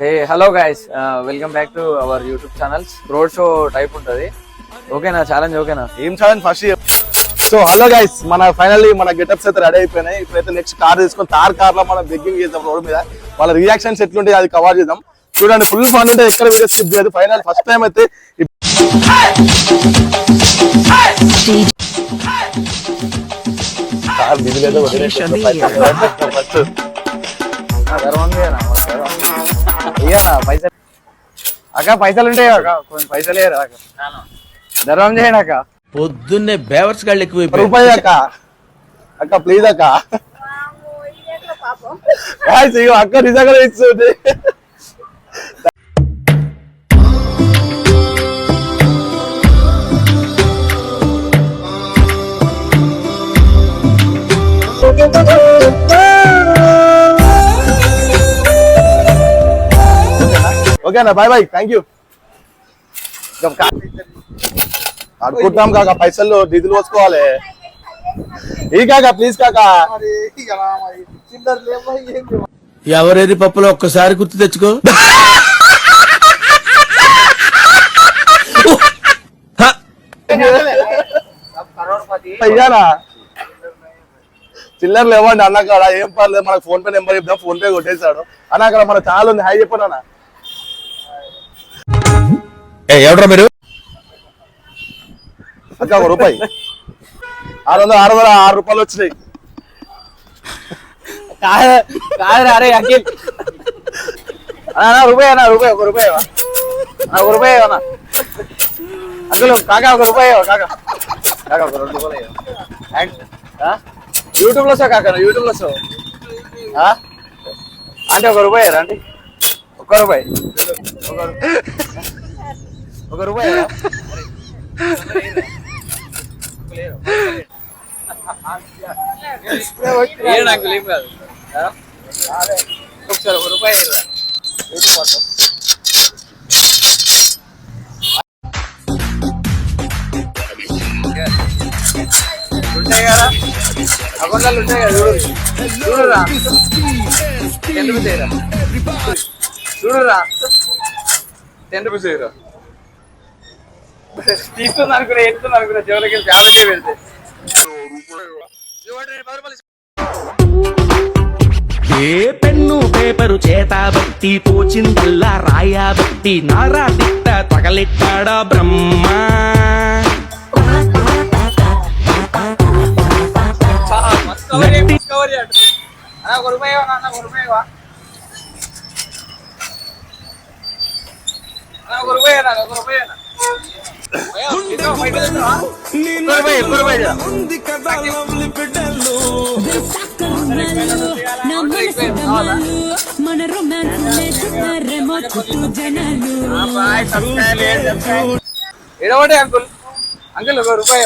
Hey, hello guys. Welcome back to our YouTube channels. Road show type untadi. Okay na challenge okay na? Em challenge first year. So hello guys, mana finally mana getups అయితే ready అయిపోయినాయి. ఇప్పుడైతే next car తీసుకొని car లో మనం begging చేద్దాం road మీద. వాళ్ళ reactions ఎట్లుంటాయి అది కవర్ చేద్దాం. చూడండి ఫుల్ ఫన్ ఉంటే ఎక్కడ వీడియో స్కిప్ చేయదు. ఫైనల్ ఫస్ట్ టైం అయితే కార్ దిగులేదో ఫస్ట్ ఇయ్యనా పైసలు అక్క పైసలు ఉంటాయి అక్క కొన్ని పైసలు వేయరా అక్క ధర్మం చేయండి అక్క పొద్దున్నే బేవర్స్ గాళ్ళు ఎక్కువ రూపాయి అక్క ప్లీజ్ అక్క అక్క నిజంగా ఇస్తుంది ఓకేనా బాయ్ బాయ్ థ్యాంక్ యూ అనుకుంటున్నాం కాక పైసలు డీజిల్ పోసుకోవాలి ఈ కాక ప్లీజ్ కాక ఎవరేది పప్పులో ఒక్కసారి గుర్తు తెచ్చుకో అయ్యానా చిల్లర లేవండి అన్న కాడ ఏం పర్లేదు మనకు ఫోన్ పే నెంబర్ చెప్తాం ఫోన్ పే కొట్టేశాడు అన్న అక్కడ మన ఛానల్ ఉంది హాయ్ చెప్పండి అన్న ఎవడరా మీరు అక్క ఒక రూపాయి 600 రూపాయలు వచ్చినాయి అరే అఖిల్ రూపాయి అన్న రూపాయి ఒక రూపాయి ఒక రూపాయి అన్న అసలు కాకా ఒక రూపాయి కాకా కాకా ఒక 2 రూపాయలు యూట్యూబ్ లో కాక యూట్యూబ్ లో అంటే ఒక రూపాయి రండి ఒక్క రూపాయి ఒక రూపాయి ఒకసారి ఒక రూపాయి ఉంటాయి కదా అకౌంట్లో ఉంటాయి కదా చూడురా చూడురా 10 రూపీస్ తీసుకుంది అనుకున్నా ఎత్తుంది అనుకున్నా చివరికి 50 పెడితే ఏ పెన్ను పేపరు చేతబట్టి పోచిందల్లా రాయబట్టి నారా తిట్ట తగలెట్టాడా బ్రహ్మ ఒక రూపాయి ఒక రూపాయి ఒక రూపాయి ఒక రూపాయి ఎడవడే అంకుల్ అంకుల్ ఒక రూపాయి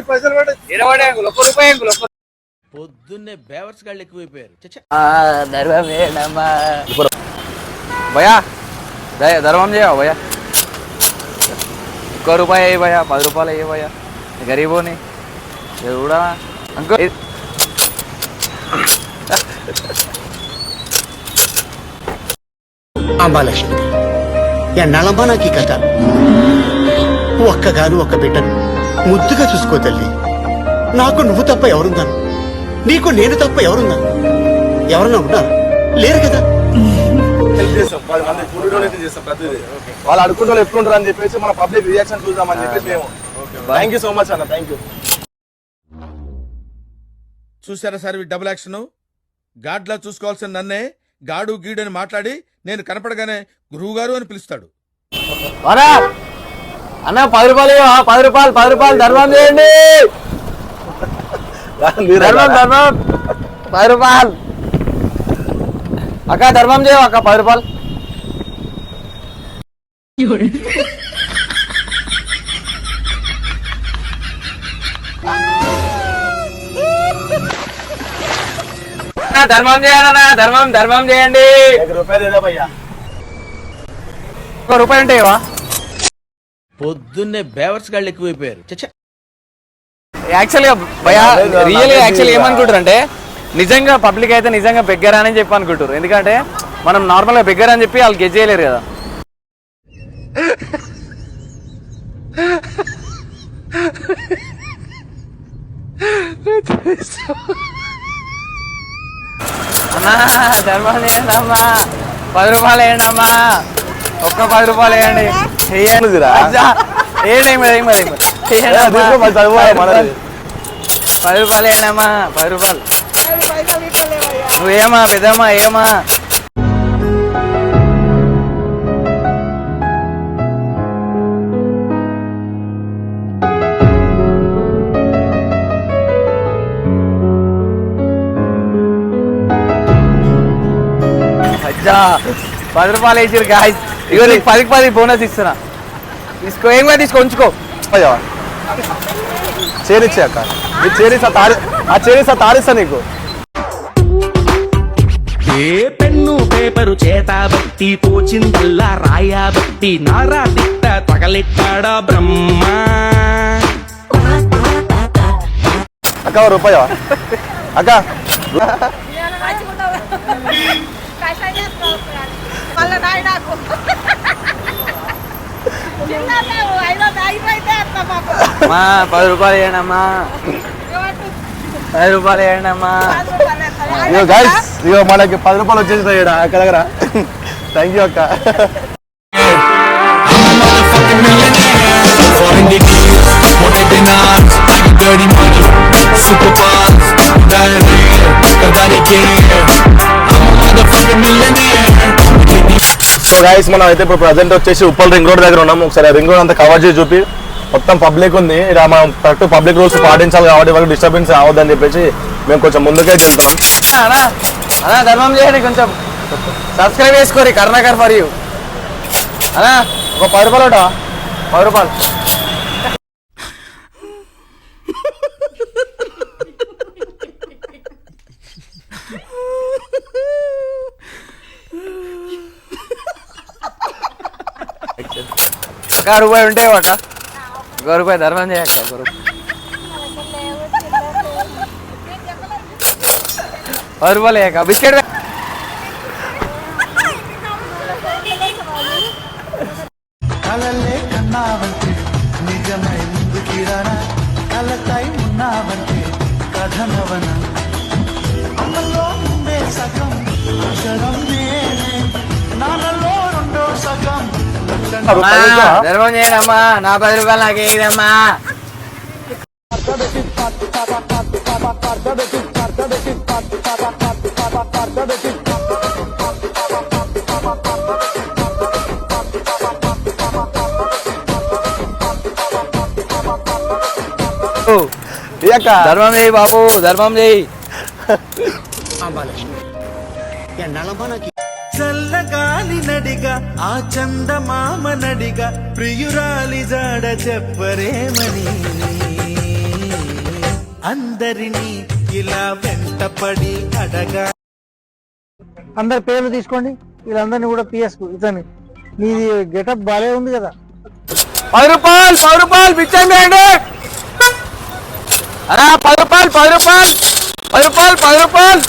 పైసలు ఎడవడే అంకుల్ ఒక రూపాయి అంకుల్ పొద్దున్నే బేవర్స్ గాళ్ళు ఎక్కువైపోయారు భయా ధర్మం చేయవా భయ్యా ఒక్క రూపాయి అయ్యి భయ్యా 10 రూపాయలు అయ్యి భయ్యా గరీబోని కూడా అంకుల్ అంబాలక్ష్మి ఎన్నాళ్ళమ్మా నాకు ఈ కథ ఒక్కగాను ఒక్క బిడ్డను ముద్దుగా చూసుకో తల్లి నాకు నువ్వు తప్ప ఎవరున్నాను నీకు నేను తప్ప ఎవరున్నాను ఎవరన్నా ఉన్నారు లేరు కదా హెల్ప్ చేస్తాం 10 మంది ఫుడ్ డొనేట్ చేస్తాం ప్రతిదీ వాళ్ళు అడుకుంటూ ఎట్లుంటారు అని చెప్పేసి మన పబ్లిక్ రియాక్షన్ చూద్దామని చెప్పేసి మేము థ్యాంక్ యూ సో మచ్ అన్న థ్యాంక్ యూ చూసారా సార్ డబుల్ యాక్షన్ గాడ్లా చూసుకోవాల్సిన నన్నే గాడు గీడు అని మాట్లాడి నేను కనపడగానే గురువు గారు అని పిలుస్తాడు అన్న 10 రూపాయలు 10 రూపాయలు ధర్మం చేయండి ధర్మం 10 రూపాయలు అక్క ధర్మం చేయవు అక్క 10 రూపాయలు ధర్మం చేయాలన్నా ధర్మం చేయండి ఒక రూపాయి ఉంటాయా పొద్దున్నే బేవర్స్ గాళ్ళు ఎక్కువైపోయారు యాక్చువల్గా భయా రియల్ యాక్చువల్ ఏమనుకుంటారు అంటే నిజంగా పబ్లిక్ అయితే నిజంగా బెగ్గరా అని చెప్పి అనుకుంటారు ఎందుకంటే మనం నార్మల్ గా బిగ్గర్ అని చెప్పి వాళ్ళు గెజ్ చేయలేరు కదా. అమ్మా ధర్మం చేయండి అమ్మా, 10 రూపాయలు వేయండి అమ్మా, ఒక్క 10 రూపాయలు వేయండి. ఏంటిదిరా? ఏం మరి 10 రూపాయలు వేయండి అమ్మా, 10 రూపాయలు. నువ్వేమా పెద్దమ్మా ఏమా? అచ్చా 10 రూపాయలు వేసారు గాయస్. ఇగో నీకు 10కి 10 బోనస్ ఇస్తున్నా, తీసుకో. ఏం కూడా తీసుకో, ఉంచుకో. చేరిచ్చే అక్క, ఆ చేరిస్తా తారిస్తా నీకు. ఏ పెన్ను పేపరు చేతబట్టి తోచిందల్లా రాయబట్టి నారా తిట్ట తగలెట్టాడా బ్రహ్మ. అక్క రూపాయ అక్క. అమ్మా 10 రూపాయలు వేయండి అమ్మా, 10 రూపాయలు వేయండి అమ్మా. ఇగో గైస్, ఇగో మనకి 10 రూపాయలు వచ్చేసినాయి ఈడ అక్క దగ్గర. థ్యాంక్ యూ అక్క. సో గైస్ మనం అయితే ఇప్పుడు ప్రజెంట్ వచ్చేసి ఉప్పల్ రింగ్ రోడ్ దగ్గర ఉన్నాం. ఒకసారి రింగ్ రోడ్ అంతా కవర్ చేసి చూపి. మొత్తం పబ్లిక్ ఉంది ఇక్కడ, మనం కరెక్ట్ పబ్లిక్ రూల్స్ పాటించాలి కాబట్టి వాళ్ళకి డిస్టర్బెన్స్ అవ్వద్దని చెప్పేసి మేము కొంచెం ముందుకే వెళ్తున్నాం. అన్నా ధర్మం చేయండి, కొంచెం సబ్స్క్రైబ్ చేసుకోరి కరుణాకర్ ఫర్ యూ. అన్నా ఒక 10 రూపాయలు ఒకటా? 10 రూపాయలు. ఒక రూపాయి ఉంటే ఒకట, 1 రూపాయి ధర్మం చేయక. 1 రూపాయి 10 రూపాయలు వేయక. బిస్కెట్ కలలే కన్నావంటే నిజమై ముందుకిరానా, కలతాయి ఉన్నావంటే కథనవన, అమ్మలో ఉండే సగం అక్షరం నేనే, నాన్నలో రెండో సగం. ధర్మం చేయండి అమ్మా, నా 10 రూపాయలు నాకు వేయదమ్మా. ధర్మం చేయి బాబు, ధర్మం చేయి. చల్లగాలి నడిగా ఆ చందమామ నడిగా ప్రియురాలి జాడ చెప్పరేమని, అందరినీ ఇలా వెంటపడి అడగా. అందరి పేర్లు తీసుకోండి, వీళ్ళందరినీ కూడా పిఎస్కు. ఇతని నీది గెటప్ బాలే ఉంది కదా. 10 రూపాయలు, 10 రూపాయలు పిచ్చండి. అలా 10 రూపాయలు, 10 రూపాయలు, 10 రూపాయలు, 10 రూపాయలు.